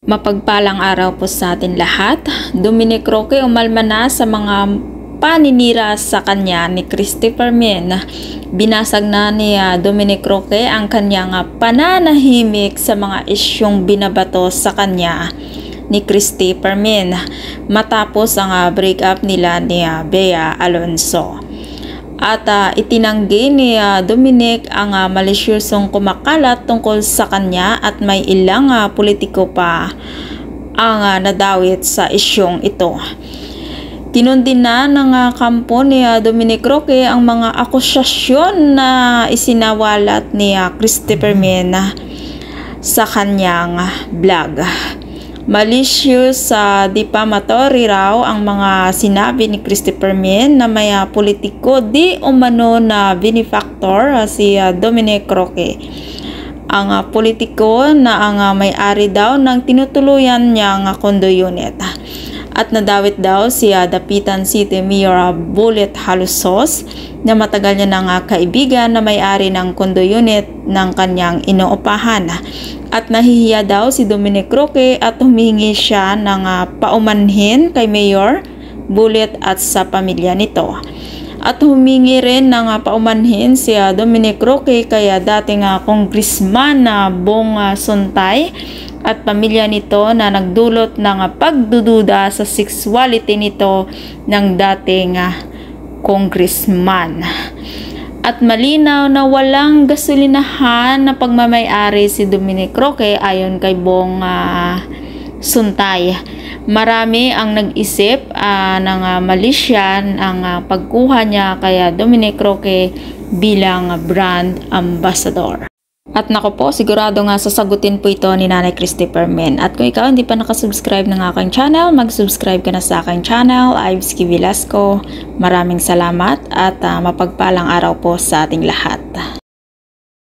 Mapagpalang araw po sa atin lahat. Dominic Roque umalma na sa mga paninira sa kanya ni Christopher Min. Binasag na ni Dominic Roque ang kanyang pananahimik sa mga isyong binabato sa kanya ni Christopher Min matapos ang breakup nila ni Bea Alonzo. At itinanggi ni Dominic ang malisyosong kumakalat tungkol sa kanya at may ilang politiko pa ang nadawit sa isyong ito. Tinundin na ng kampo ni Dominic Roque ang mga akusasyon na isinawalat ni Christopher Min sa kanyang blog. Malicious defamatory raw ang mga sinabi ni Christopher Min na may politiko di umano na benefactor si Dominic Roque. Ang politiko na ang may-ari daw ng tinutuluyan niyang condo unit. At nadawit daw si Dapitan City Mayor Bullet Halusos na matagal niya ng kaibigan na may-ari ng condo unit ng kanyang inuupahan. At nahihiya daw si Dominic Roque at humingi siya ng paumanhin kay Mayor Bullet at sa pamilya nito. At humingi rin ng paumanhin si Dominic Roque kaya dating congressman na Bong Suntay at pamilya nito na nagdulot ng pagdududa sa sexuality nito ng dating congressman. At malinaw na walang gasolinahan na pagmamay-ari si Dominic Roque ayon kay Bong Suntay. Marami ang nag-isip ng malisyan ang pagkuha niya kay Dominic Roque bilang brand ambassador. At nako po, sigurado nga sasagutin po ito ni Nanay Christopher Min. At kung ikaw hindi pa nakasubscribe ng aking channel, mag-subscribe ka na sa aking channel, Ivesky Velasco. Maraming salamat at mapagpalang araw po sa ating lahat.